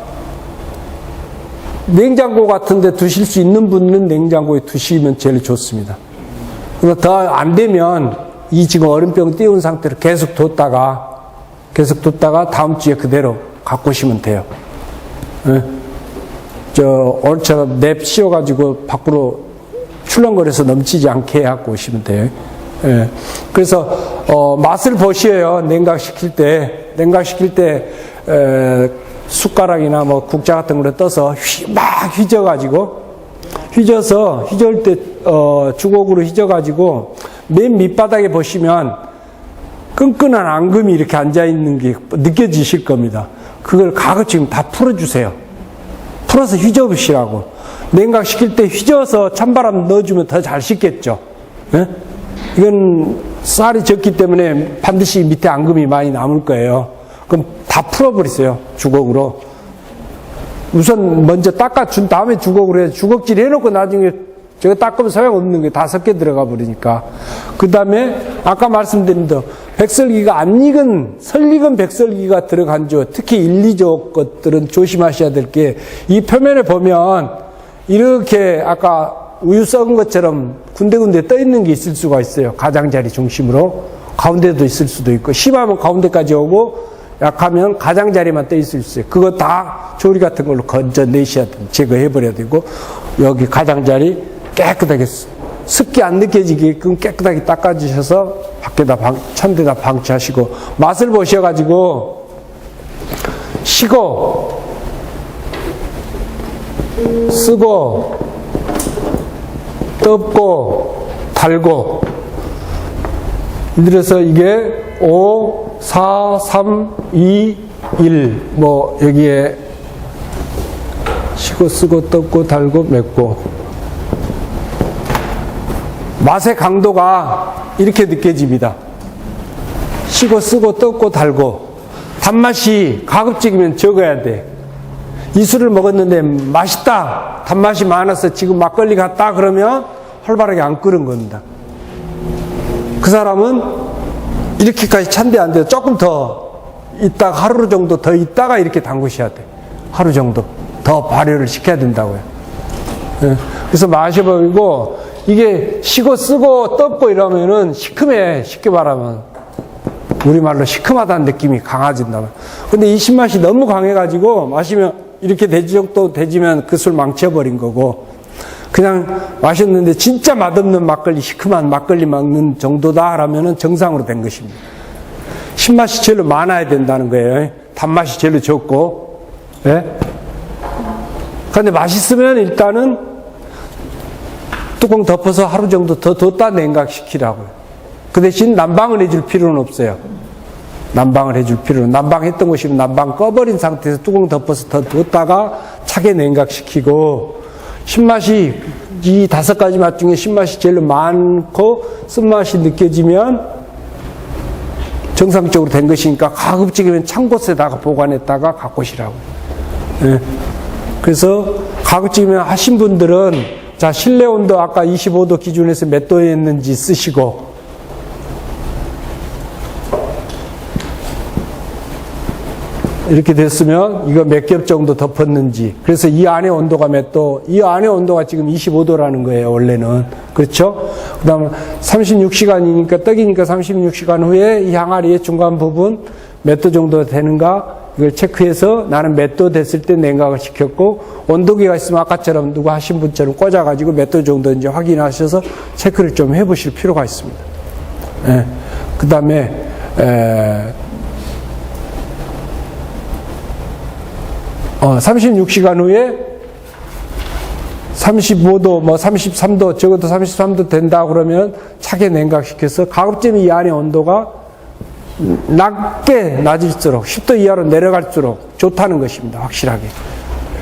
냉장고 같은 데 두실 수 있는 분은 냉장고에 두시면 제일 좋습니다. 더 안 되면 이 지금 얼음병 띄운 상태로 계속 뒀다가 다음 주에 그대로 갖고 오시면 돼요. 예. 오늘처럼 냅 씌워가지고 밖으로 출렁거려서 넘치지 않게 해갖고 오시면 돼요. 예. 그래서, 맛을 보셔요. 냉각시킬 때, 숟가락이나 뭐 국자 같은 걸로 떠서 막 휘저을 때, 주걱으로 휘저가지고 맨 밑바닥에 보시면 끈끈한 앙금이 이렇게 앉아있는 게 느껴지실 겁니다. 그걸 가급적 다 풀어주세요. 풀어서 휘저으시라고. 냉각시킬 때 휘저어서 찬바람 넣어주면 더 잘 식겠죠. 예? 이건 쌀이 적기 때문에 반드시 밑에 앙금이 많이 남을 거예요. 그럼 다 풀어버리세요. 주걱으로. 우선 먼저 닦아준 다음에 주걱으로 해서 주걱질 해놓고 나중에 저거 닦으면 소용없는 게 다 섞여 들어가 버리니까. 그 다음에 아까 말씀드린 대로 백설기가 안 익은, 설익은 백설기가 들어간 조, 특히 1, 2조 것들은 조심하셔야 될 게, 이 표면에 보면 이렇게 아까 우유 썩은 것처럼 군데군데 떠 있는 게 있을 수가 있어요. 가장자리 중심으로. 가운데도 있을 수도 있고, 심하면 가운데까지 오고, 약하면 가장자리만 떠 있을 수 있어요. 그거 다 조리 같은 걸로 건져내셔야 돼요. 제거해버려야 되고, 여기 가장자리 깨끗하게 습기 안 느껴지게끔 깨끗하게 닦아주셔서 밖에다 천대다 방치하시고, 맛을 보셔가지고, 시고, 쓰고, 뜯고, 달고, 예를 들어서 이게 5, 4, 3, 2, 1, 뭐, 여기에 시고, 쓰고, 뜯고, 달고, 맺고. 맛의 강도가 이렇게 느껴집니다. 시고, 쓰고, 뜯고, 달고. 단맛이 가급적이면 적어야 돼. 이 술을 먹었는데 맛있다. 단맛이 많아서 지금 막걸리 같다. 그러면 활발하게 안 끓은 겁니다. 그 사람은 이렇게까지 찬데 안 돼요. 조금 더 있다가 하루 정도 더 있다가 이렇게 담그셔야 돼. 하루 정도 더 발효를 시켜야 된다고요. 예. 그래서 마셔보고 이게 시고 쓰고 떴고 이러면은 시큼해. 쉽게 말하면 우리말로 시큼하다는 느낌이 강해진다. 근데 이 신맛이 너무 강해가지고 마시면 이렇게 정도 되지면 그 술 망쳐버린 거고, 그냥 마셨는데 진짜 맛없는 막걸리, 시큼한 막걸리 먹는 정도다 라면은 정상으로 된 것입니다. 신맛이 제일 많아야 된다는 거예요. 단맛이 제일 적고. 예? 그런데 맛있으면 일단은 뚜껑 덮어서 하루 정도 더 뒀다 냉각시키라고요. 그 대신 난방을 해줄 필요는 없어요. 난방을 해줄 필요는, 난방했던 곳이면 난방 꺼버린 상태에서 뚜껑 덮어서 더 뒀다가 차게 냉각시키고, 신맛이 이 5가지 맛 중에 신맛이 제일 많고 쓴맛이 느껴지면 정상적으로 된 것이니까 가급적이면 찬 곳에다가 보관했다가 갖고 오시라고. 예. 그래서 가급적이면 하신 분들은 자, 실내 온도 아까 25도 기준에서 몇 도였는지 쓰시고, 이렇게 됐으면 이거 몇 겹 정도 덮었는지, 그래서 이 안에 온도가 몇 도, 이 안에 온도가 지금 25도라는 거예요, 원래는. 그렇죠? 그 다음에 36시간이니까, 떡이니까 36시간 후에 이 항아리의 중간 부분 몇 도 정도 되는가, 이걸 체크해서 나는 몇 도 됐을 때 냉각을 시켰고, 온도계가 있으면 아까처럼 누가 하신 분처럼 꽂아가지고 몇 도 정도인지 확인하셔서 체크를 좀 해보실 필요가 있습니다. 예. 그 다음에, 36시간 후에 35도, 뭐 33도, 적어도 33도 된다 그러면 차게 냉각시켜서 가급적 이 안의 온도가 낮을수록 10도 이하로 내려갈수록 좋다는 것입니다. 확실하게.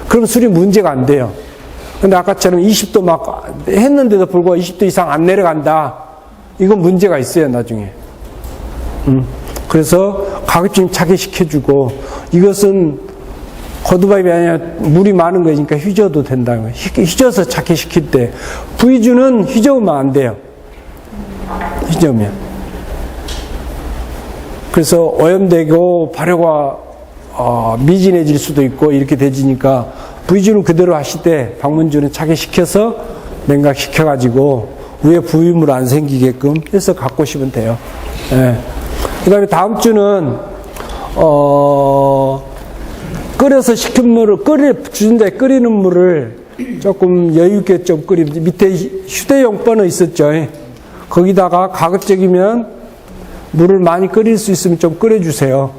그럼 술이 문제가 안 돼요. 근데 아까처럼 20도 막 했는데도 불구하고 20도 이상 안 내려간다. 이건 문제가 있어요, 나중에. 그래서 가급적 차게 시켜주고, 이것은 고두밥이 아니라 물이 많은 거니까 휘저어도 된다는 거예요. 휘저어서 차게 시킬 때. 부위주는 휘저으면 안 돼요. 휘저으면. 그래서 오염되고 발효가 미진해질 수도 있고 이렇게 되지니까 부위주는 그대로 하실 때 방문주는 차게 시켜서 냉각시켜가지고 위에 부위물 안 생기게끔 해서 갖고 오시면 돼요. 예. 그 다음에 다음 주는 끓여서 식힌 물을 주는데 끓이는 물을 조금 여유있게 좀 밑에 휴대용 버너 있었죠. 거기다가 가급적이면 물을 많이 끓일 수 있으면 좀 끓여주세요.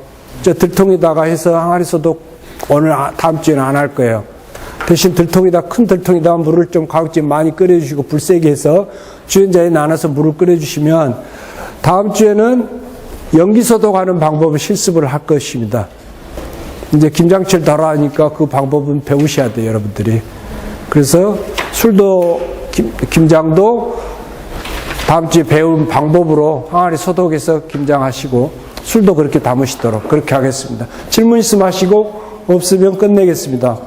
저 들통에다가 해서 항아리 소독 오늘 다음 주에는 안 할 거예요. 대신 큰 들통에다가 물을 좀 가급적 많이 끓여주시고 불 세게 해서 주연자에 나눠서 물을 끓여주시면 다음 주에는 연기 소독하는 방법을 실습을 할 것입니다. 이제 김장철 달아하니까 그 방법은 배우셔야 돼요, 여러분들이. 그래서 술도, 김장도 다음 주에 배운 방법으로 항아리 소독해서 김장하시고 술도 그렇게 담으시도록 그렇게 하겠습니다. 질문 있으면 하시고 없으면 끝내겠습니다.